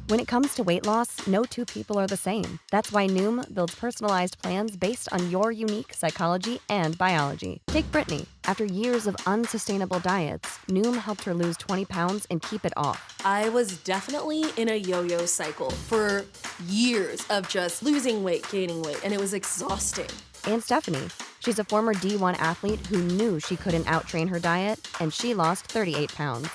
When it comes to weight loss, no two people are the same. That's why Noom builds personalized plans based on your unique psychology and biology. Take Brittany. After years of unsustainable diets, Noom helped her lose 20 pounds and keep it off. I was definitely in a yo-yo cycle for years of just losing weight, gaining weight, and it was exhausting. And Stephanie. She's a former D1 athlete who knew she couldn't outtrain her diet, and she lost 38 pounds.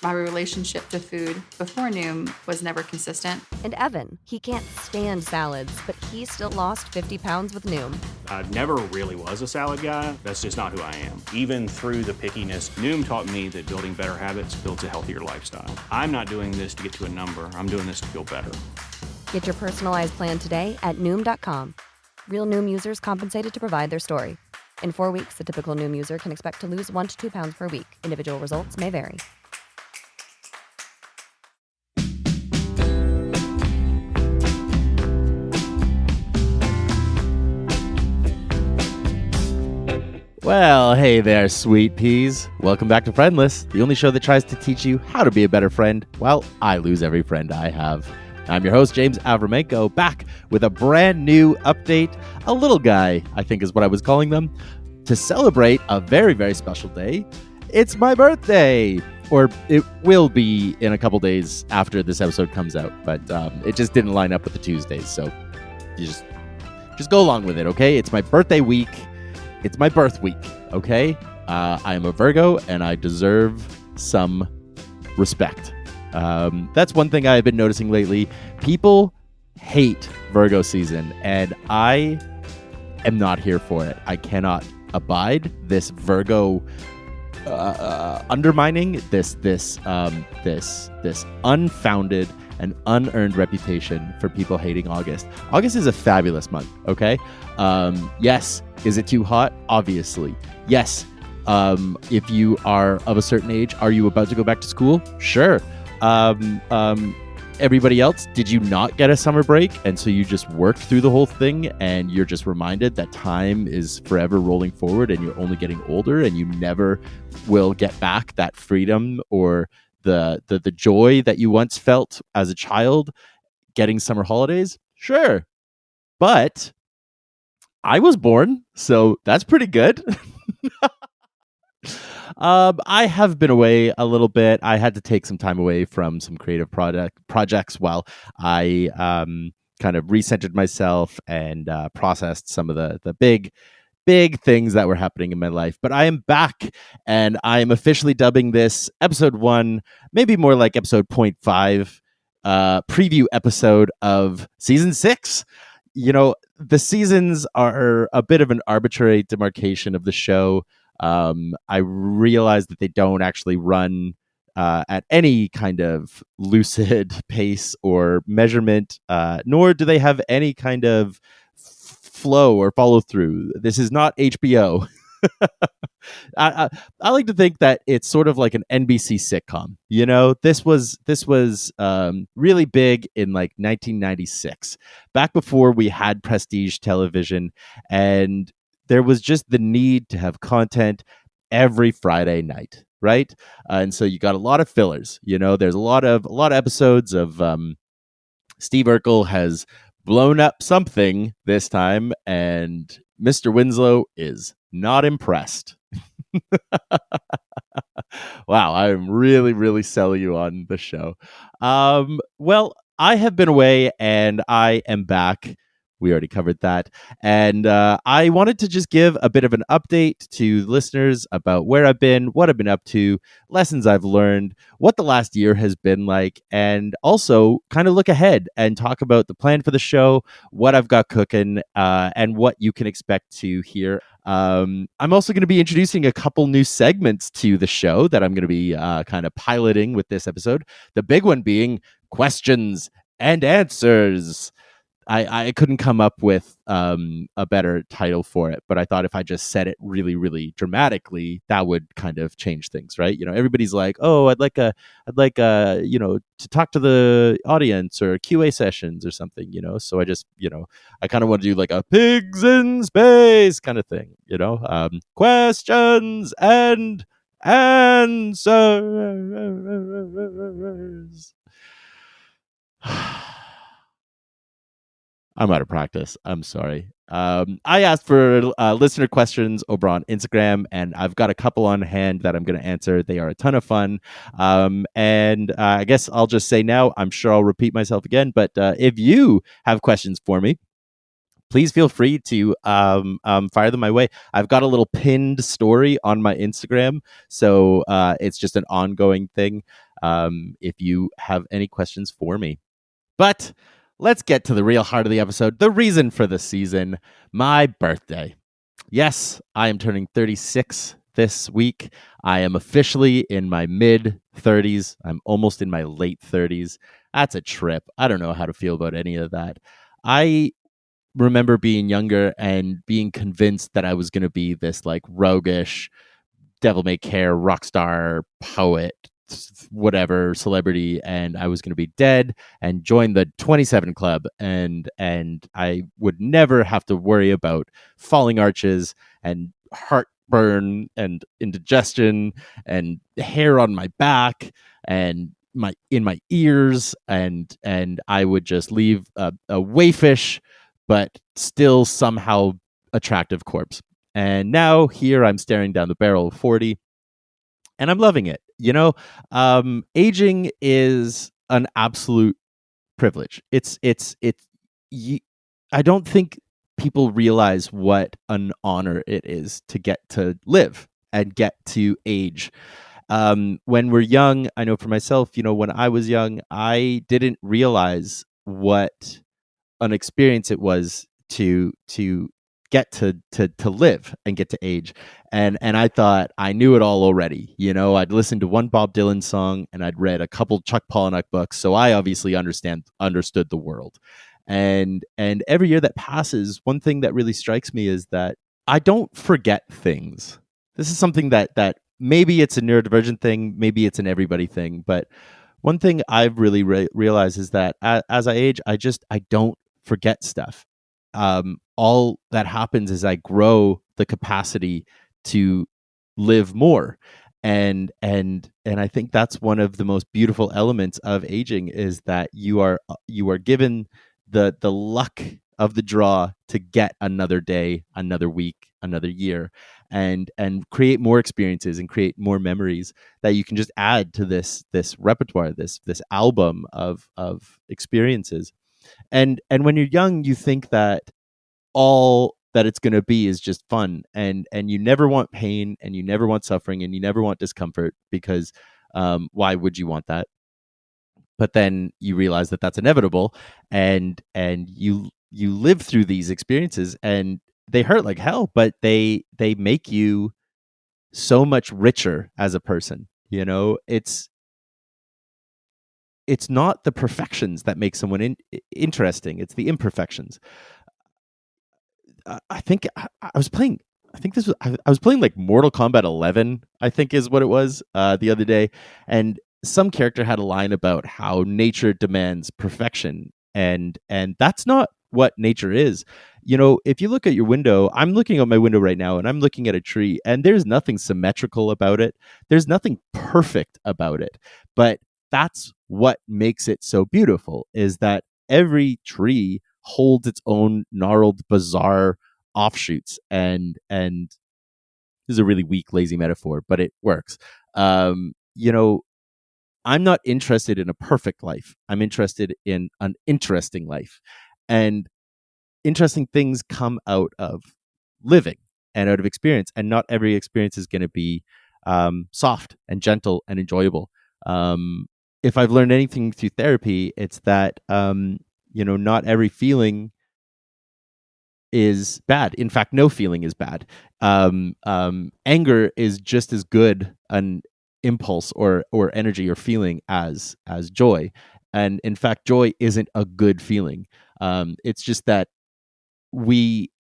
My relationship to food before Noom was never consistent. And Evan, he can't stand salads, but he still lost 50 pounds with Noom. I never really was a salad guy. That's just not who I am. Even through the pickiness, Noom taught me that building better habits builds a healthier lifestyle. I'm not doing this to get to a number. I'm doing this to feel better. Get your personalized plan today at Noom.com. Real Noom users compensated to provide their story. In 4 weeks, the typical Noom user can expect to lose 1 to 2 pounds per week. Individual results may vary. Well, hey there, sweet peas. Welcome back to Friendless, the only show that tries to teach you how to be a better friend while I lose every friend I have. I'm your host, James Avramenko, back with a brand new update. A little guy, I think is what I was calling them, to celebrate a very, very special day. It's my birthday, or it will be in a couple days after this episode comes out, but it just didn't line up with the Tuesdays, so you just go along with it, okay? It's my birthday week. It's my birth week, okay? I am a Virgo, and I deserve some respect. That's one thing I've been noticing lately. People hate Virgo season, and I am not here for it. I cannot abide this Virgo undermining this unfounded and unearned reputation for people hating August. August is a fabulous month, okay? Yes, is it too hot? Obviously. Yes, if you are of a certain age, are you about to go back to school? Sure. Everybody else, did you not get a summer break? And so you just worked through the whole thing and you're just reminded that time is forever rolling forward and you're only getting older and you never will get back that freedom or the joy that you once felt as a child getting summer holidays? Sure. But I was born, so that's pretty good. I have been away a little bit. I had to take some time away from some creative projects while I kind of recentered myself and processed some of the big things that were happening in my life. But I am back, and I am officially dubbing this episode 1, maybe more like episode 0.5, preview episode of season 6. You know, the seasons are a bit of an arbitrary demarcation of the show. I realize that they don't actually run at any kind of lucid pace or measurement, nor do they have any kind of flow or follow through. This is not HBO. I like to think that it's sort of like an NBC sitcom. You know, this was really big in like 1996, back before we had prestige television, and there was just the need to have content every Friday night, right? And so you got a lot of fillers. You know, there's a lot of episodes of Steve Urkel has blown up something this time, and Mr. Winslow is not impressed. Wow, I'm really, really selling you on the show. Well, I have been away and I am back. We already covered that. And I wanted to just give a bit of an update to listeners about where I've been, what I've been up to, lessons I've learned, what the last year has been like, and also kind of look ahead and talk about the plan for the show, what I've got cooking, and what you can expect to hear. I'm also going to be introducing a couple new segments to the show that I'm going to be kind of piloting with this episode. The big one being questions and answers. I couldn't come up with a better title for it, but I thought if I just said it really, really dramatically, that would kind of change things, right? You know, everybody's like, "Oh, I'd like you know, to talk to the audience or QA sessions or something," you know. So I just, you know, I kind of want to do like a pigs in space kind of thing, you know, questions and answers. I'm out of practice. I'm sorry. I asked for listener questions over on Instagram, and I've got a couple on hand that I'm going to answer. They are a ton of fun. And I guess I'll just say now, I'm sure I'll repeat myself again, but if you have questions for me, please feel free to fire them my way. I've got a little pinned story on my Instagram, so it's just an ongoing thing if you have any questions for me. But let's get to the real heart of the episode, the reason for the season, my birthday. Yes, I am turning 36 this week. I am officially in my mid 30s. I'm almost in my late 30s. That's a trip. I don't know how to feel about any of that. I remember being younger and being convinced that I was going to be this like roguish, devil may care rock star, poet, whatever celebrity, and I was going to be dead and join the 27 club, and I would never have to worry about falling arches and heartburn and indigestion and hair on my back and my ears, and I would just leave a wayfish but still somehow attractive corpse. And now here I'm staring down the barrel of 40 and I'm loving it. Aging is an absolute privilege. I don't think people realize what an honor it is to get to live and get to age. When we're young, I know for myself, when I was young, I didn't realize what an experience it was to get to live and get to age, and I thought I knew it all already. I'd listened to one Bob Dylan song and I'd read a couple Chuck Palahniuk books, so I obviously understood the world. And every year that passes, one thing that really strikes me is that I don't forget things. This is something that maybe it's a neurodivergent thing, maybe it's an everybody thing, but one thing I've really realized is that as I age, I don't forget stuff. All that happens is I grow the capacity to live more, and I think that's one of the most beautiful elements of aging is that you are given the luck of the draw to get another day, another week, another year, and create more experiences and create more memories that you can just add to this repertoire, this album of experiences. And when you're young, you think that all that it's going to be is just fun, and you never want pain, and you never want suffering, and you never want discomfort, because why would you want that? But then you realize that that's inevitable, and you live through these experiences, and they hurt like hell, but they make you so much richer as a person. It's not the perfections that make someone interesting, it's the imperfections. I think I was playing. I think this was. I was playing like Mortal Kombat 11. I think is what it was the other day, and some character had a line about how nature demands perfection, and that's not what nature is. If you look at your window, I'm looking out my window right now, and I'm looking at a tree, and there's nothing symmetrical about it. There's nothing perfect about it, but that's what makes it so beautiful. Is that every tree holds its own gnarled, bizarre offshoots, and this is a really weak, lazy metaphor, but it works. I'm not interested in a perfect life. I'm interested in an interesting life, and interesting things come out of living and out of experience, and not every experience is going to be soft and gentle and enjoyable. If I've learned anything through therapy, it's that not every feeling is bad. In fact, no feeling is bad. Anger is just as good an impulse or energy or feeling as joy, and in fact, joy isn't a good feeling. It's just that we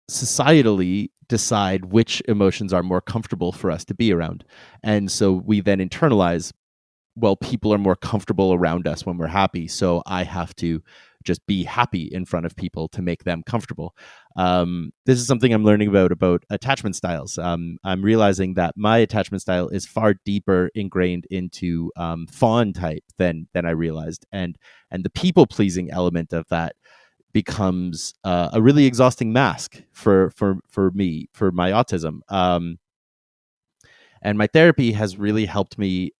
societally decide which emotions are more comfortable for us to be around, and so we then internalize well, people are more comfortable around us when we're happy, so I have to just be happy in front of people to make them comfortable. This is something I'm learning about attachment styles. I'm realizing that my attachment style is far deeper ingrained into fawn type than I realized, and the people pleasing element of that becomes a really exhausting mask for me, for my autism. And my therapy has really helped me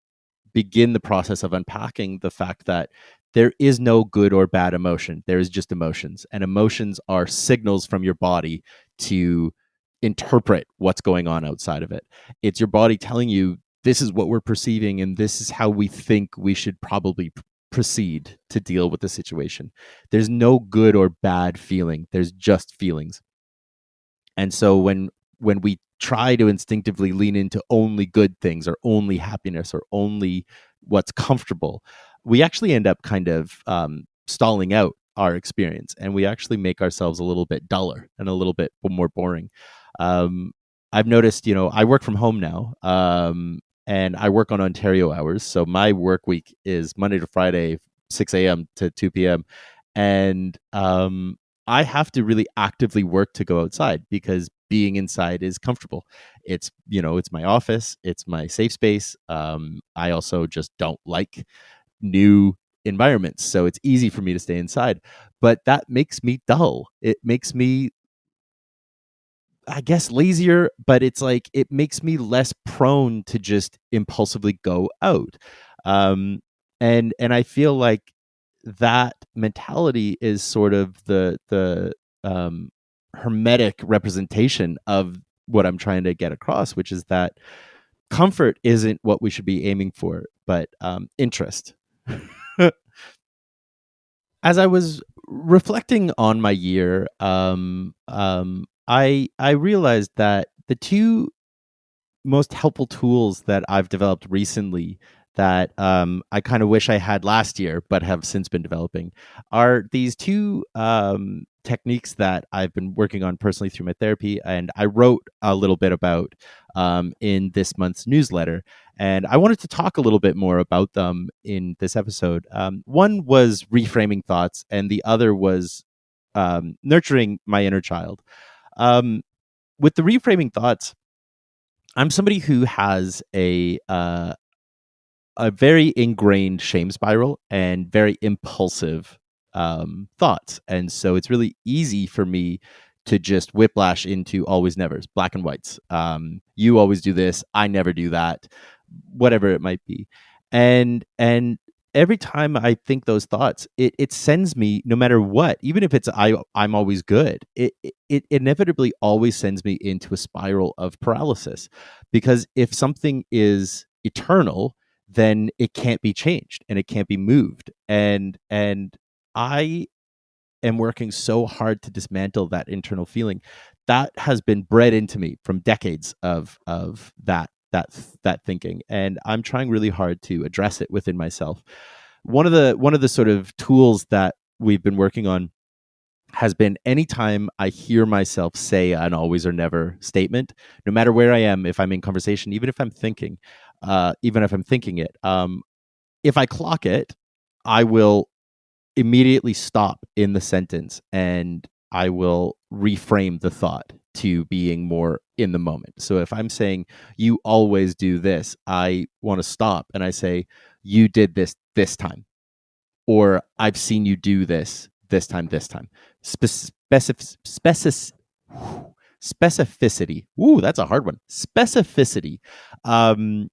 begin the process of unpacking the fact that there is no good or bad emotion. There is just emotions, and emotions are signals from your body to interpret what's going on outside of it. It's your body telling you this is what we're perceiving, and this is how we think we should probably proceed to deal with the situation. There's no good or bad feeling. There's just feelings. And so when we try to instinctively lean into only good things or only happiness or only what's comfortable, we actually end up kind of stalling out our experience, and we actually make ourselves a little bit duller and a little bit more boring. I've noticed, I work from home now, and I work on Ontario hours. So my work week is Monday to Friday, 6 a.m. to 2 p.m. And I have to really actively work to go outside because being inside is comfortable. It's my office, it's my safe space. I also just don't like new environments, so it's easy for me to stay inside. But that makes me dull. It makes me, I guess, lazier, but it's like it makes me less prone to just impulsively go out. And I feel like that mentality is sort of the hermetic representation of what I'm trying to get across, which is that comfort isn't what we should be aiming for, but interest. As I was reflecting on my year, I realized that the two most helpful tools that I've developed recently that I kind of wish I had last year, but have since been developing, are these two techniques that I've been working on personally through my therapy, and I wrote a little bit about in this month's newsletter. And I wanted to talk a little bit more about them in this episode. One was reframing thoughts, and the other was nurturing my inner child. With the reframing thoughts, I'm somebody who has a very ingrained shame spiral and very impulsive thoughts, and so it's really easy for me to just whiplash into always nevers, black and whites. You always do this, I never do that, whatever it might be. And every time I think those thoughts, it sends me, no matter what, even if it's I'm always good, it inevitably always sends me into a spiral of paralysis. Because if something is eternal, then it can't be changed and it can't be moved. And I am working so hard to dismantle that internal feeling that has been bred into me from decades of that thinking, and I'm trying really hard to address it within myself. One of the sort of tools that we've been working on has been, anytime I hear myself say an always or never statement, no matter where I am, if I'm in conversation, even if I'm thinking it, if I clock it, I will immediately stop in the sentence and I will reframe the thought to being more in the moment. So if I'm saying, you always do this, I want to stop and I say, you did this time, or I've seen you do this time. Specificity. Ooh, that's a hard one. Specificity. Um,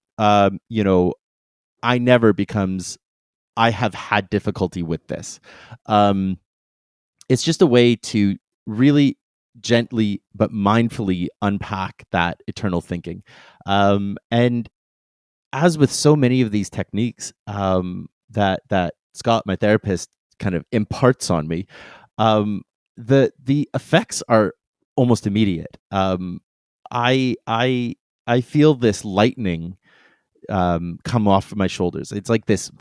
you know, I never becomes, I have had difficulty with this. It's just a way to really gently but mindfully unpack that eternal thinking. And as with so many of these techniques that Scott, my therapist, kind of imparts on me, the effects are almost immediate. I I I feel this lightning come off of my shoulders. It's like this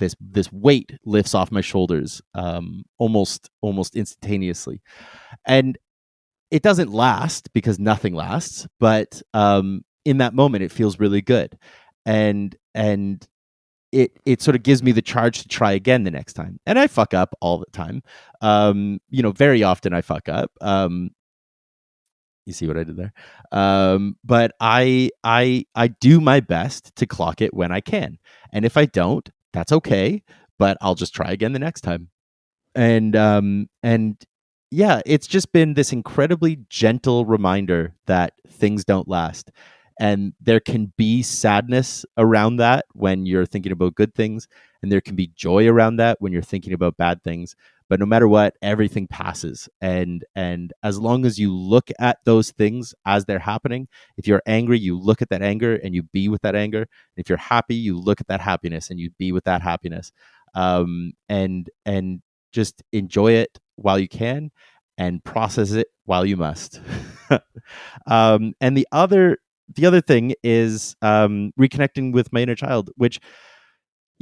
weight lifts off my shoulders almost instantaneously, and it doesn't last because nothing lasts. But in that moment, it feels really good, and it sort of gives me the charge to try again the next time. And I fuck up all the time. Very often I fuck up. You see what I did there? But I do my best to clock it when I can. And if I don't, that's okay, but I'll just try again the next time. And yeah, it's just been this incredibly gentle reminder that things don't last. And there can be sadness around that when you're thinking about good things, and there can be joy around that when you're thinking about bad things. But no matter what, everything passes. And as long as you look at those things as they're happening, if you're angry, you look at that anger and you be with that anger. If you're happy, you look at that happiness and you be with that happiness. And just enjoy it while you can and process it while you must. And the other thing is reconnecting with my inner child, which,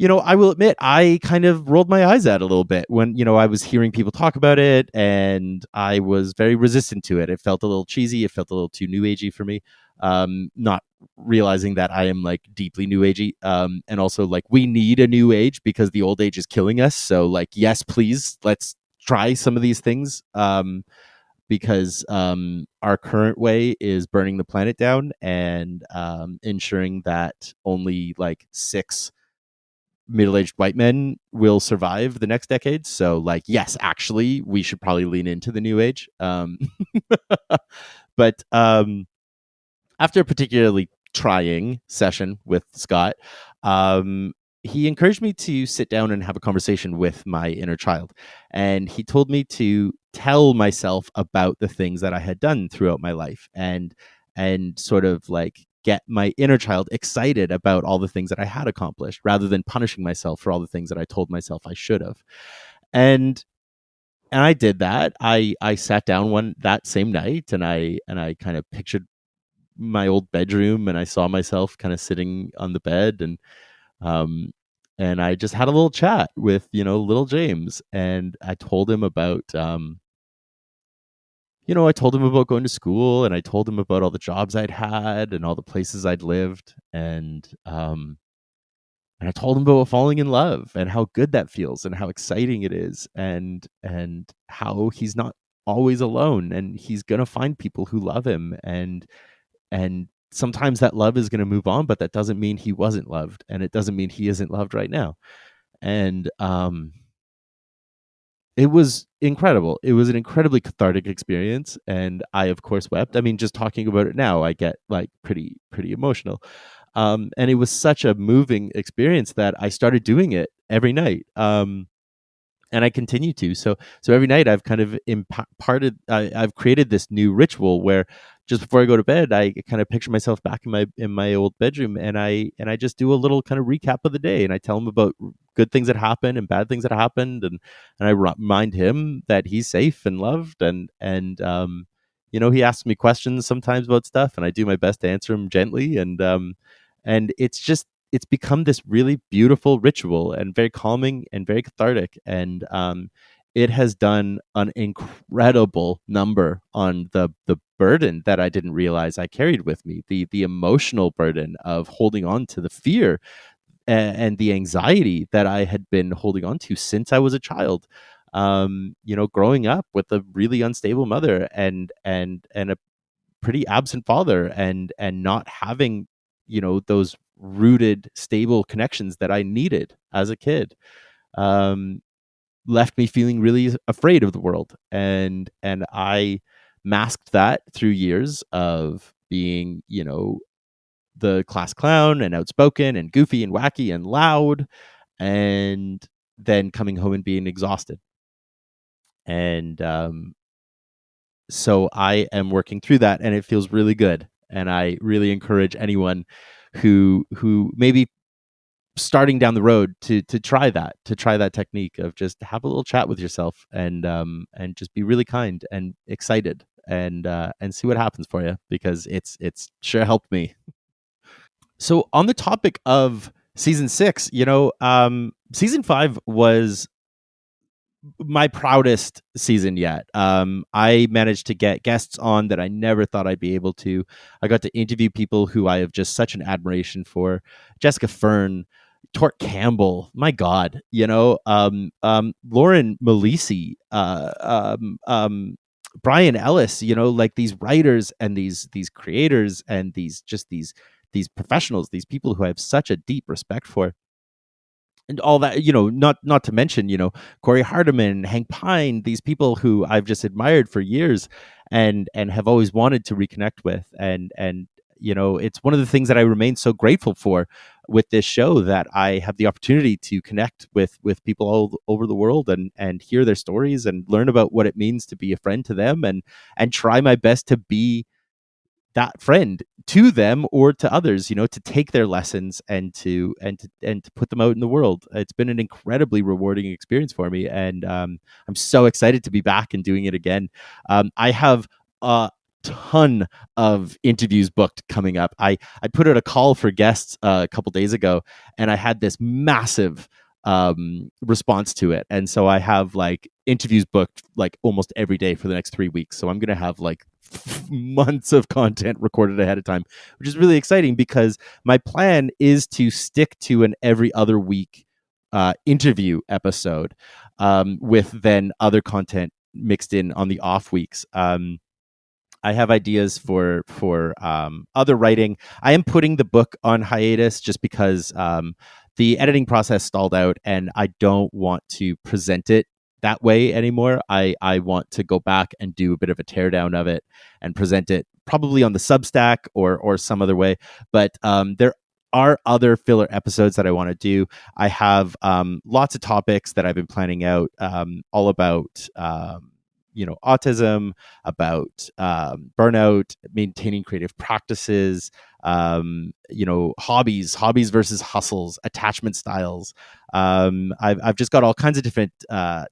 I will admit, I kind of rolled my eyes at a little bit when, I was hearing people talk about it, and I was very resistant to it. It felt a little cheesy. It felt a little too new agey for me. Not realizing that I am like deeply new agey. And also like we need a new age because the old age is killing us. So like, yes, please, let's try some of these things. Because our current way is burning the planet down and ensuring that only like 6 middle-aged white men will survive the next decade. So like, yes, actually we should probably lean into the new age. But after a particularly trying session with Scott, he encouraged me to sit down and have a conversation with my inner child. And he told me to tell myself about the things that I had done throughout my life, and sort of like get my inner child excited about all the things that I had accomplished, rather than punishing myself for all the things that I told myself I should have. And I did that. I sat down that same night, and I kind of pictured my old bedroom, and I saw myself kind of sitting on the bed, um and I just had a little chat with little James, and I told him about I told him about going to school, and I told him about all the jobs I'd had and all the places I'd lived, and I told him about falling in love and how good that feels and how exciting it is, and how he's not always alone, and he's gonna find people who love him, and sometimes that love is gonna move on, but that doesn't mean he wasn't loved, and it doesn't mean he isn't loved right now. And it was incredible. It was an incredibly cathartic experience, and I, of course, wept. I mean, just talking about it now, I get like pretty emotional. And it was such a moving experience that I started doing it every night. And I continue to. So every night I've kind of imparted. I've created this new ritual where just before I go to bed, I kind of picture myself back in my old bedroom, and I just do a little kind of recap of the day, and I tell him about good things that happened and bad things that happened, and I remind him that he's safe and loved, and he asks me questions sometimes about stuff, and I do my best to answer him gently, and it's become this really beautiful ritual and very calming and very cathartic. And it has done an incredible number on the burden that I didn't realize I carried with me, the emotional burden of holding on to the fear and the anxiety that I had been holding on to since I was a child. Growing up with a really unstable mother and a pretty absent father, and not having those rooted stable connections that I needed as a kid, left me feeling really afraid of the world, and I masked that through years of being the class clown and outspoken and goofy and wacky and loud, and then coming home and being exhausted. And so I am working through that, and it feels really good. And I really encourage anyone who maybe starting down the road to try that technique of just have a little chat with yourself, and just be really kind and excited, and see what happens for you, because it's sure helped me. So on the topic of season 6, season 5 was my proudest season yet. I managed to get guests on that I never thought I'd be able to. I got to interview people who I have just such an admiration for. Jessica Fern, Tort Campbell, my God, Lauren Malisi, Brian Ellis, like these writers and these creators and these professionals, these people who I have such a deep respect for, and all that, not to mention, Corey Hardiman, Hank Pine, these people who I've just admired for years and have always wanted to reconnect with. And it's one of the things that I remain so grateful for with this show, that I have the opportunity to connect with people all over the world and hear their stories and learn about what it means to be a friend to them, and try my best to be that friend to them or to others, to take their lessons and to put them out in the world. It's been an incredibly rewarding experience for me, and I'm so excited to be back and doing it again. I have a ton of interviews booked coming up. I put out a call for guests a couple days ago, and I had this massive response to it, and so I have like interviews booked like almost every day for the next 3 weeks. So I'm gonna have like months of content recorded ahead of time, which is really exciting, because my plan is to stick to an every other week interview episode, with then other content mixed in on the off weeks. I have ideas for other writing. I am putting the book on hiatus just because the editing process stalled out, and I don't want to present it that way anymore. I want to go back and do a bit of a teardown of it and present it probably on the Substack or some other way. But there are other filler episodes that I want to do. I have lots of topics that I've been planning out, all about autism, about burnout, maintaining creative practices, hobbies versus hustles, attachment styles. I've just got all kinds of different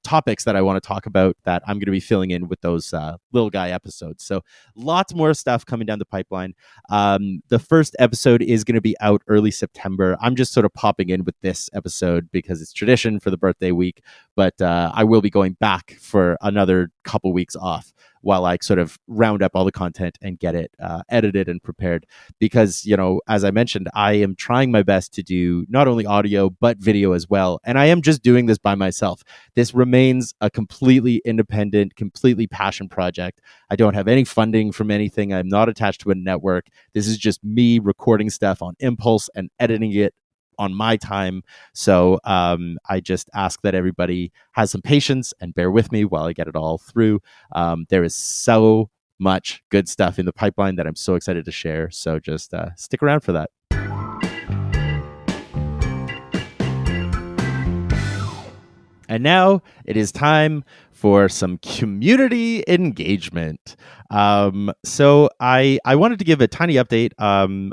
topics that I want to talk about that I'm going to be filling in with those little guy episodes. So lots more stuff coming down the pipeline. The first episode is going to be out early September. I'm just sort of popping in with this episode because it's tradition for the birthday week, but I will be going back for another couple weeks off while I sort of round up all the content and get it edited and prepared. Because, as I mentioned, I am trying my best to do not only audio, but video as well. And I am just doing this by myself. This remains a completely independent, completely passion project. I don't have any funding from anything. I'm not attached to a network. This is just me recording stuff on impulse and editing it on my time. So I just ask that everybody has some patience and bear with me while I get it all through. There is so much good stuff in the pipeline that I'm so excited to share. So just stick around for that. And now it is time for some community engagement. So I wanted to give a tiny update. I'm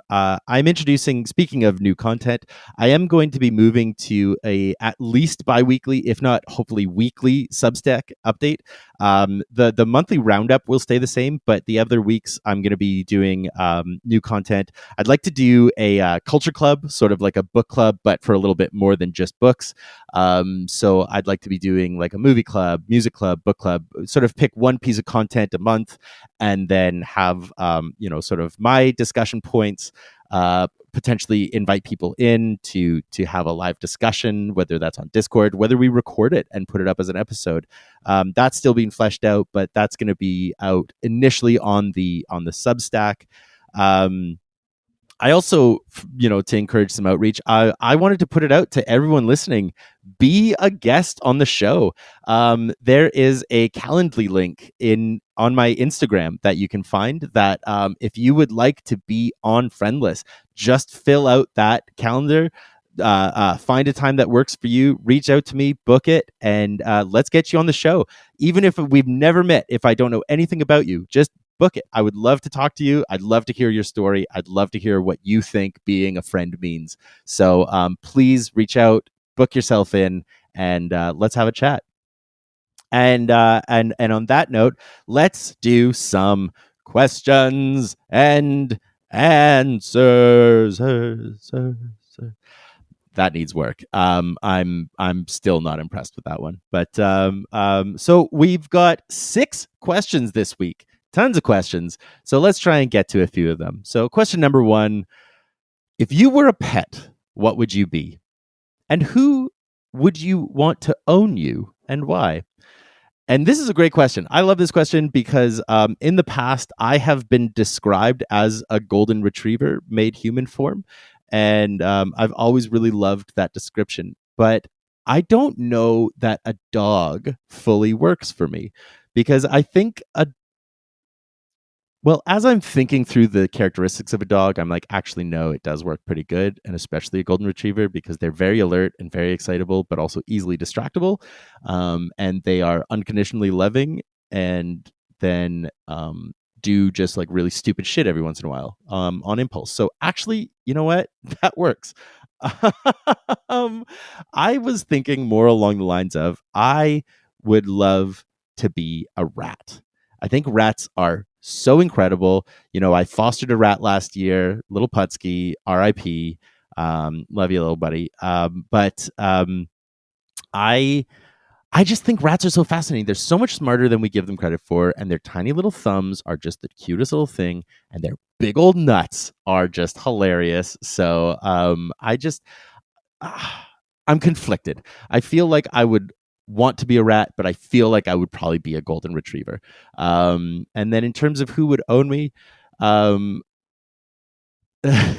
introducing, speaking of new content, I am going to be moving to a at least bi-weekly, if not hopefully weekly Substack update. The monthly roundup will stay the same, but the other weeks I'm going to be doing new content. I'd like to do a culture club, sort of like a book club, but for a little bit more than just books. So I'd like to be doing like a movie club, music club, book club, sort of pick one piece of content a month and then have, sort of my discussion points, potentially invite people in to have a live discussion, whether that's on Discord, whether we record it and put it up as an episode. That's still being fleshed out, but that's going to be out initially on the Substack. I also, to encourage some outreach, I wanted to put it out to everyone listening. Be a guest on the show. There is a Calendly link on my Instagram that you can find that if you would like to be on Friendless, just fill out that calendar. Find a time that works for you, reach out to me, book it, and let's get you on the show. Even if we've never met, if I don't know anything about you, just book it. I would love to talk to you. I'd love to hear your story. I'd love to hear what you think being a friend means. So please reach out, book yourself in, and let's have a chat. And on that note, let's do some questions and answers. That needs work. I'm still not impressed with that one. But so we've got 6 questions this week. Tons of questions. So let's try and get to a few of them. So question number 1, if you were a pet, what would you be? And who would you want to own you and why? And this is a great question. I love this question because in the past, I have been described as a golden retriever made human form. And I've always really loved that description. But I don't know that a dog fully works for me because I think as I'm thinking through the characteristics of a dog, I'm like, actually, no, it does work pretty good. And especially a golden retriever because they're very alert and very excitable, but also easily distractible. And they are unconditionally loving and then do just like really stupid shit every once in a while on impulse. So actually, you know what? That works. um, I was thinking more along the lines of I would love to be a rat. I think rats are so incredible. You know, I fostered a rat last year, little Putsky, R.I.P. Love you, little buddy. I I just think rats are so fascinating. They're so much smarter than we give them credit for, and their tiny little thumbs are just the cutest little thing, and their big old nuts are just hilarious. So I'm conflicted. I feel like I would want to be a rat, but I feel like I would probably be a golden retriever. And then in terms of who would own me, um, I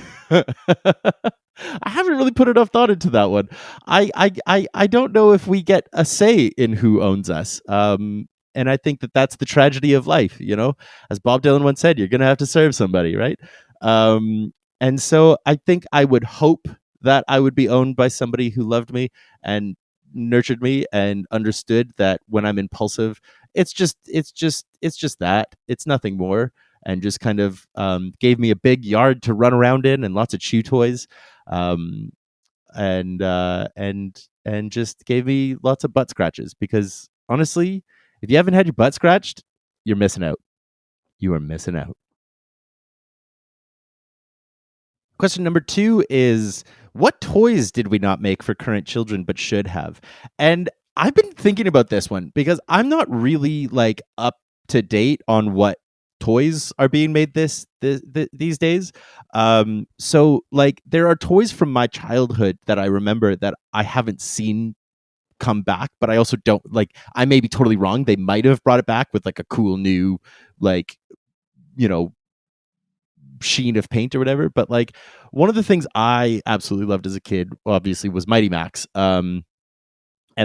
haven't really put enough thought into that one. I don't know if we get a say in who owns us. And I think that that's the tragedy of life. You know, as Bob Dylan once said, you're going to have to serve somebody, right? And so I think I would hope that I would be owned by somebody who loved me and nurtured me and understood that when I'm impulsive, it's just that. It's nothing more, and just kind of gave me a big yard to run around in and lots of chew toys, um, and just gave me lots of butt scratches. Because honestly, if you haven't had your butt scratched, you're missing out. You are missing out. Question number 2 is, what toys did we not make for current children but should have? And I've been thinking about this one because I'm not really like up to date on what toys are being made these days. So like there are toys from my childhood that I remember that I haven't seen come back, but I also don't like, I may be totally wrong. They might have brought it back with like a cool new, like, you know, sheen of paint or whatever. But like one of the things I absolutely loved as a kid, obviously, was Mighty Max. And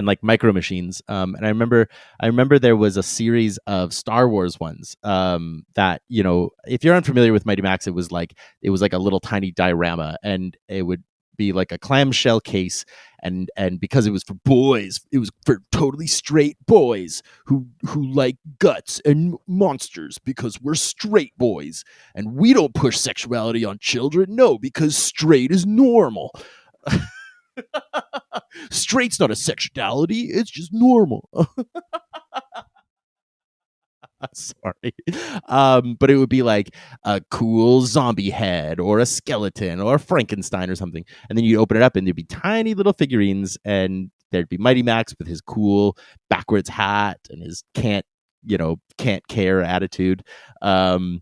like Micro Machines. And I remember there was a series of Star Wars ones that, you know, if you're unfamiliar with Mighty Max, it was like a little tiny diorama, and it would be like a clamshell case, and because it was for boys, it was for totally straight boys who like guts and monsters because we're straight boys and we don't push sexuality on children. No, because straight is normal. Straight's not a sexuality, it's just normal. Sorry. But it would be like a cool zombie head or a skeleton or a Frankenstein or something. And then you open it up and there'd be tiny little figurines, and there'd be Mighty Max with his cool backwards hat and his can't care attitude. And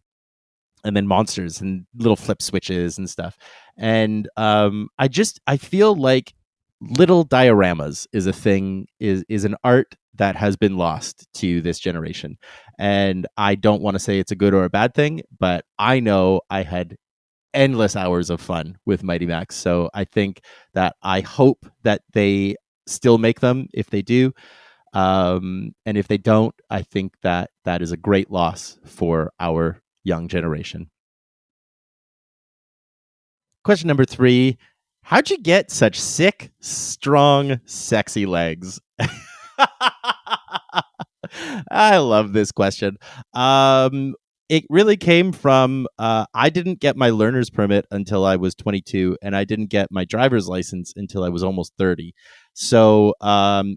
then monsters and little flip switches and stuff. And I feel like little dioramas is a thing, is an art that has been lost to this generation. And I don't want to say it's a good or a bad thing, but I know I had endless hours of fun with Mighty Max. So I think that I hope that they still make them if they do. And if they don't, I think that that is a great loss for our young generation. Question number 3. How'd you get such sick, strong, sexy legs? I love this question. It really came from I didn't get my learner's permit until I was 22, and I didn't get my driver's license until I was almost 30. So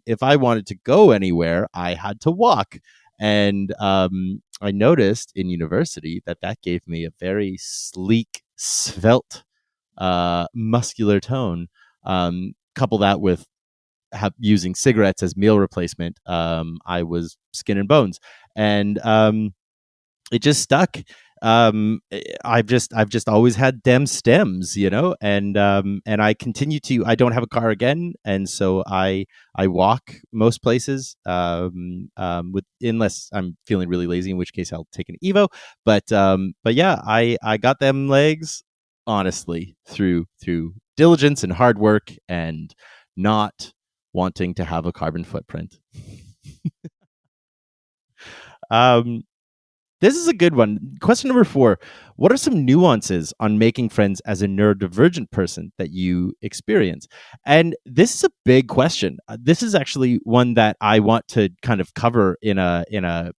if I wanted to go anywhere, I had to walk. And I noticed in university that that gave me a very sleek, svelte, muscular tone. Couple that with using cigarettes as meal replacement, I was skin and bones, and it just stuck. I've just always had dem stems, and I continue to. I don't have a car again, and so I walk most places, with unless I'm feeling really lazy, in which case I'll take an Evo. But yeah, I got them legs honestly through diligence and hard work and not wanting to have a carbon footprint. um This is a good one. Question number 4. What are some nuances on making friends as a neurodivergent person that you experience? And this is a big question. This is actually one that I want to kind of cover in a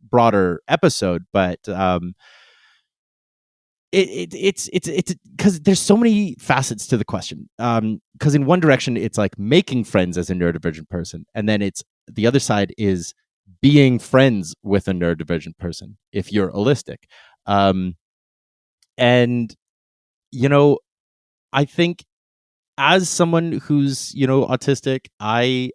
broader episode, but it's because there's so many facets to the question. Because in one direction, it's like making friends as a neurodivergent person, and then it's the other side is being friends with a neurodivergent person if you're holistic. Um, and you know, I think as someone who's autistic, I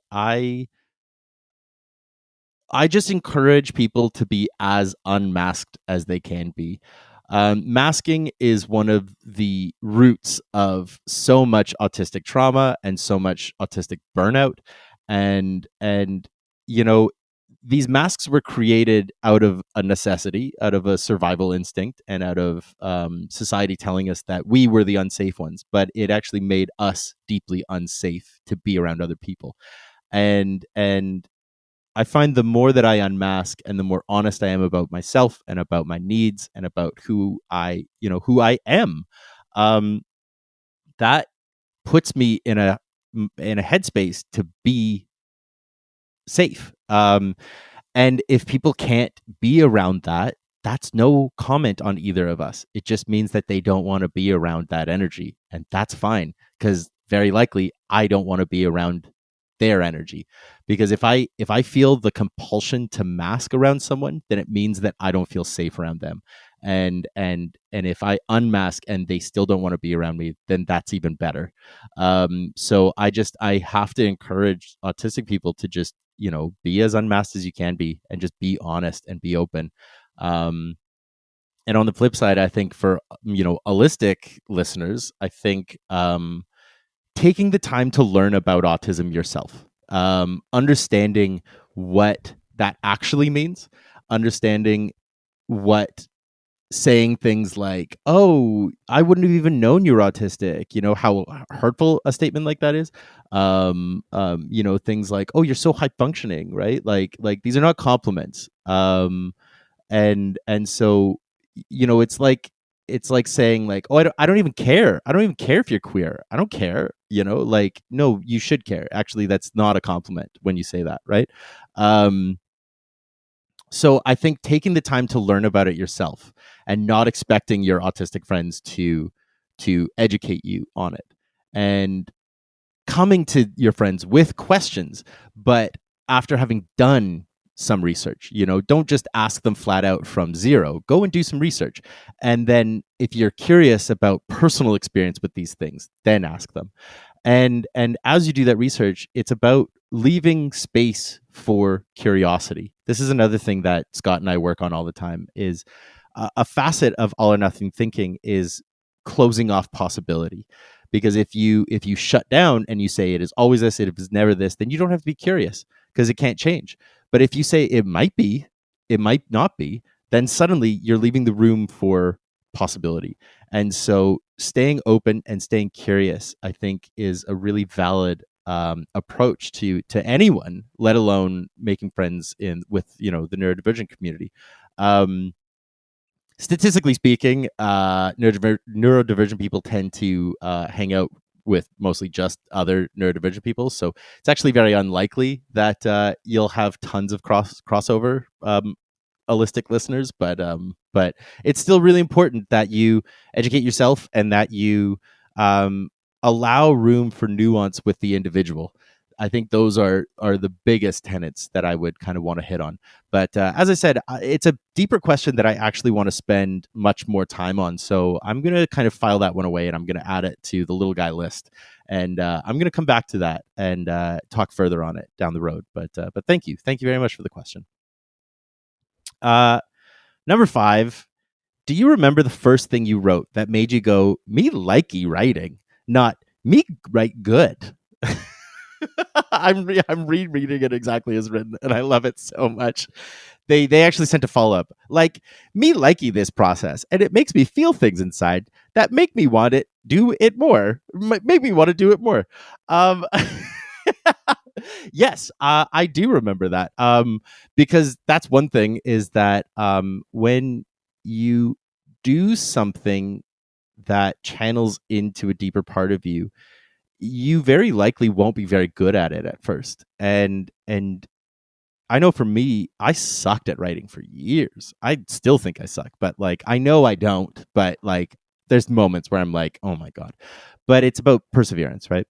just encourage people to be as unmasked as they can be. Masking is one of the roots of so much autistic trauma and so much autistic burnout, and you know these masks were created out of a necessity, out of a survival instinct, and out of society telling us that we were the unsafe ones. But it actually made us deeply unsafe to be around other people, and I find the more that I unmask and the more honest I am about myself and about my needs and about who I am, um, that puts me in a headspace to be safe. And if people can't be around that, that's no comment on either of us. It just means that they don't want to be around that energy, and that's fine, because very likely I don't want to be around their energy. Because if I feel the compulsion to mask around someone, then it means that I don't feel safe around them. And if I unmask and they still don't want to be around me, then that's even better. So I have to encourage autistic people to just be as unmasked as you can be, and just be honest and be open. um and on the flip side, I think for holistic listeners, I think taking the time to learn about autism yourself, understanding what that actually means, understanding what saying things like, "Oh, I wouldn't have even known you're autistic," how hurtful a statement like that is. Things like, "Oh, you're so high functioning," right? Like these are not compliments. And so it's like saying like, "Oh, I don't even care. I don't even care if you're queer. I don't care." Like, no, you should care. Actually, that's not a compliment when you say that, right? Um, so I think taking the time to learn about it yourself and not expecting your autistic friends to educate you on it, and coming to your friends with questions, but after having done some research. Don't just ask them flat out from zero. Go and do some research. And then if you're curious about personal experience with these things, then ask them. And as you do that research, it's about leaving space for curiosity. This is another thing that Scott and I work on all the time, is a facet of all or nothing thinking is closing off possibility. Because if you shut down and you say it is always this, it is never this, then you don't have to be curious, because it can't change. But if you say it might be, it might not be, then suddenly you're leaving the room for possibility. And so staying open and staying curious, I think, is a really valid approach to anyone, let alone making friends with the neurodivergent community. Um, Statistically speaking, neurodivergent people tend to hang out with mostly just other neurodivergent people. So it's actually very unlikely that you'll have tons of crossover holistic listeners, but it's still really important that you educate yourself and that you allow room for nuance with the individual. I think those are the biggest tenets that I would kind of want to hit on. But as I said, it's a deeper question that I actually want to spend much more time on. So I'm going to kind of file that one away, and I'm going to add it to the little guy list. And I'm going to come back to that and talk further on it down the road. But thank you very much for the question. Number 5, do you remember the first thing you wrote that made you go, me likey writing, not me write good? I'm rereading it exactly as written, and I love it so much. They actually sent a follow up like me likey this process, and it makes me feel things inside that make me want it do it more, make me want to do it more. Um, yes, I do remember that because that's one thing is that when you do something that channels into a deeper part of you, you very likely won't be very good at it at first. And I know for me, I sucked at writing for years. I still think I suck, but like I know I don't, but like there's moments where I'm like, "Oh my god." But it's about perseverance, right?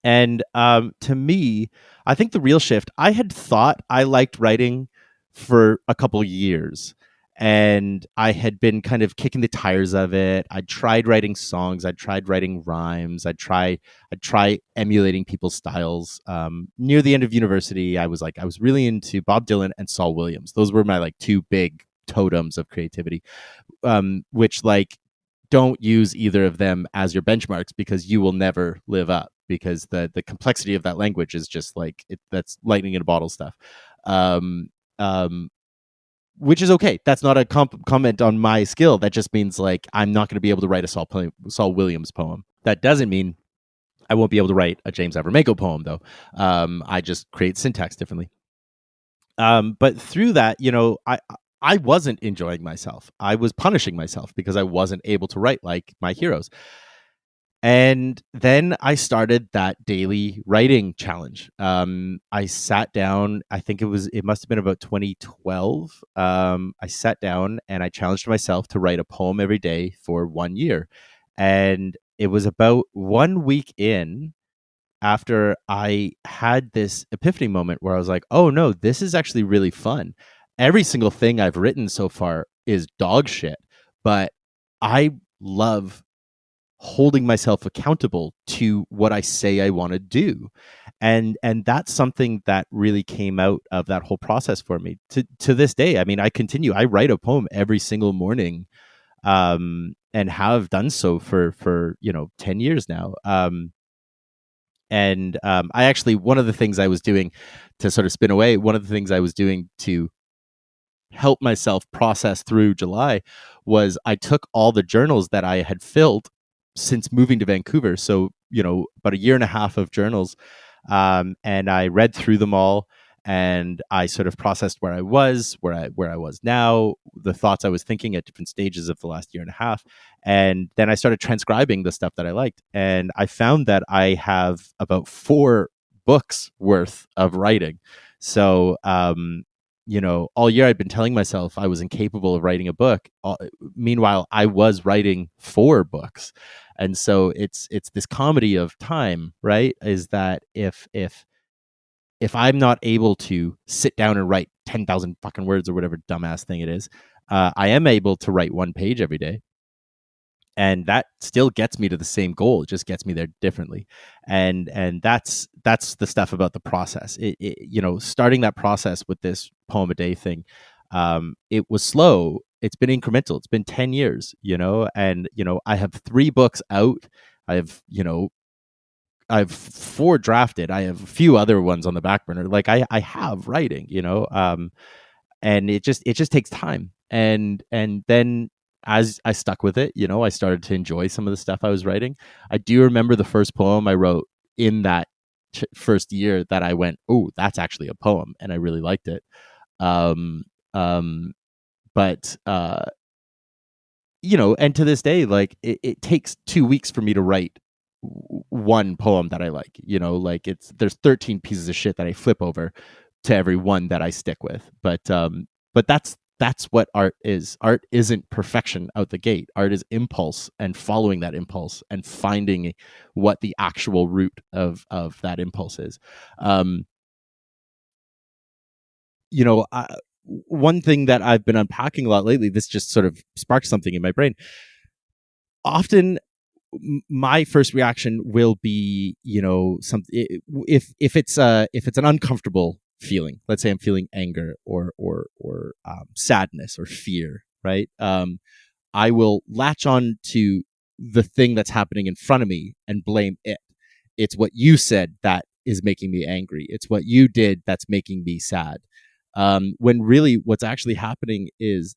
And to me, I think the real shift, I had thought I liked writing for a couple years. And I had been kind of kicking the tires of it. I'd tried writing songs. I'd tried writing rhymes. I'd try emulating people's styles. Near the end of university, I was really into Bob Dylan and Saul Williams. Those were my like two big totems of creativity. Which like don't use either of them as your benchmarks because you will never live up because the complexity of that language is just like that's lightning in a bottle stuff. Um, um, which is okay. That's not a comment on my skill. That just means like I'm not going to be able to write a Saul Williams poem. That doesn't mean I won't be able to write a James Avramenko poem though. I just create syntax differently. But through that, I wasn't enjoying myself. I was punishing myself because I wasn't able to write like my heroes. And then I started that daily writing challenge. I sat down, I think it must have been about 2012. I sat down and I challenged myself to write a poem every day for 1 year. And it was about 1 week in after I had this epiphany moment where I was like, oh no, this is actually really fun. Every single thing I've written so far is dog shit, but I love holding myself accountable to what I say I want to do. And that's something that really came out of that whole process for me. To this day, I mean, I write a poem every single morning, and have done so for 10 years now. I actually, one of the things I was doing to sort of spin away, one of the things I was doing to help myself process through July was I took all the journals that I had filled since moving to Vancouver. So, about a year and a half of journals. And I read through them all and I sort of processed where I was now, the thoughts I was thinking at different stages of the last year and a half. And then I started transcribing the stuff that I liked. And I found that I have about 4 books worth of writing. So, all year I'd been telling myself I was incapable of writing a book. Meanwhile, I was writing 4 books. And so it's this comedy of time, right? Is that if I'm not able to sit down and write 10,000 fucking words or whatever dumbass thing it is, I am able to write 1 page every day. And that still gets me to the same goal. It just gets me there differently. And that's the stuff about the process. Starting that process with this poem a day thing, it was slow. It's been incremental. It's been 10 years, and, I have 3 books out. I've 4 drafted. I have a few other ones on the back burner. Like I have writing, and it just takes time. And then as I stuck with it, I started to enjoy some of the stuff I was writing. I do remember the first poem I wrote in that first year that I went, oh, that's actually a poem, and I really liked it. Um, um, but and to this day, like it takes 2 weeks for me to write one poem that I like. Like there's 13 pieces of shit that I flip over to every one that I stick with. But that's what art is. Art isn't perfection out the gate. Art is impulse and following that impulse and finding what the actual root of that impulse is. One thing that I've been unpacking a lot lately, this just sort of sparked something in my brain. Often my first reaction will be, something if it's an uncomfortable feeling. Let's say I'm feeling anger or sadness or fear, right? I will latch on to the thing that's happening in front of me and blame it. It's what you said that is making me angry. It's what you did that's making me sad. When really what's actually happening is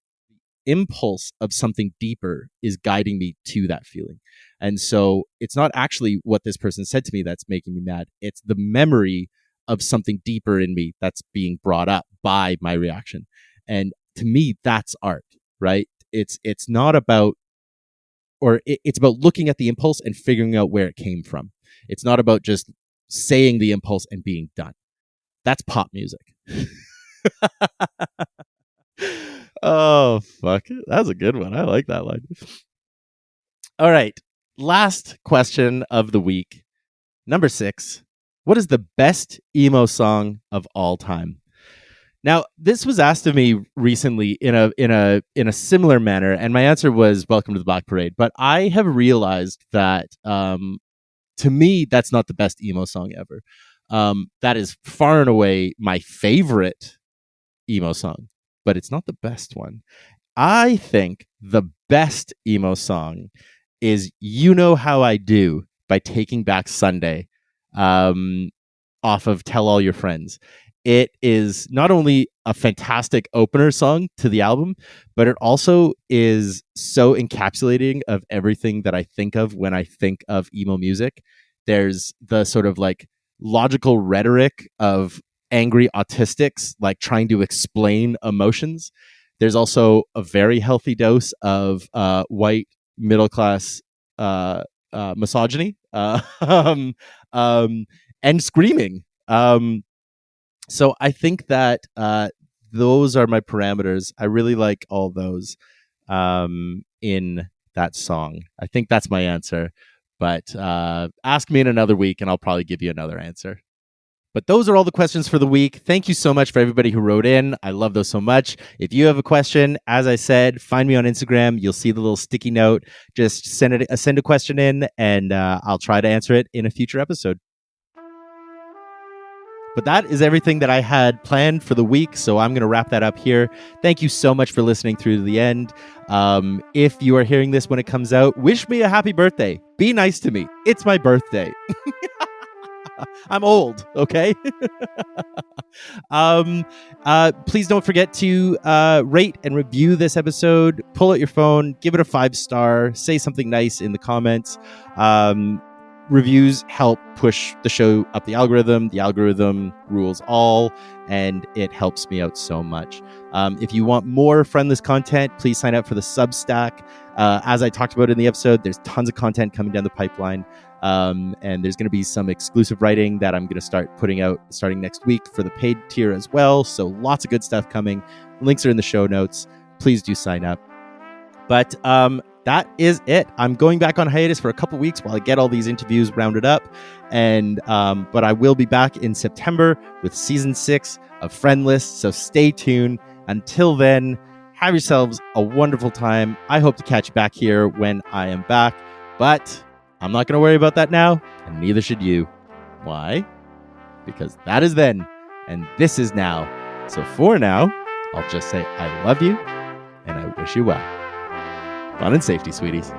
impulse of something deeper is guiding me to that feeling. And so it's not actually what this person said to me that's making me mad. It's the memory of something deeper in me that's being brought up by my reaction. And to me, that's art, right? It's not about, or it's about looking at the impulse and figuring out where it came from. It's not about just saying the impulse and being done. That's pop music. Oh, fuck it. That's a good one. I like that line. All right. Last question of the week. Number 6. What is the best emo song of all time? Now, this was asked of me recently in a similar manner, and my answer was Welcome to the Black Parade. But I have realized that to me, that's not the best emo song ever. That is far and away my favorite emo song, but it's not the best one. I think the best emo song is You Know How I Do by Taking Back Sunday, off of Tell All Your Friends. It is not only a fantastic opener song to the album, but it also is so encapsulating of everything that I think of when I think of emo music. There's the sort of like logical rhetoric of angry autistics, like trying to explain emotions. There's also a very healthy dose of white middle class misogyny and screaming. So I think that those are my parameters. I really like all those in that song. I think that's my answer. But ask me in another week and I'll probably give you another answer. But those are all the questions for the week. Thank you so much for everybody who wrote in. I love those so much. If you have a question, as I said, find me on Instagram. You'll see the little sticky note. Just send a question in, and I'll try to answer it in a future episode. But that is everything that I had planned for the week, so I'm going to wrap that up here. Thank you so much for listening through to the end. If you are hearing this when it comes out, wish me a happy birthday. Be nice to me. It's my birthday. I'm old, okay? Please don't forget to rate and review this episode. Pull out your phone, give it a 5-star, say something nice in the comments. Reviews help push the show up the algorithm. The algorithm rules all, and it helps me out so much. If you want more Friendless content, please sign up for the Substack. As I talked about in the episode, there's tons of content coming down the pipeline. And there's going to be some exclusive writing that I'm going to start putting out starting next week for the paid tier as well. So lots of good stuff coming. Links are in the show notes. Please do sign up. But that is it. I'm going back on hiatus for a couple weeks while I get all these interviews rounded up. And but I will be back in September with season 6 of Friendless. So stay tuned. Until then, have yourselves a wonderful time. I hope to catch you back here when I am back. But I'm not going to worry about that now, and neither should you. Why? Because that is then, and this is now. So for now, I'll just say I love you, and I wish you well. Fun and safety, sweeties.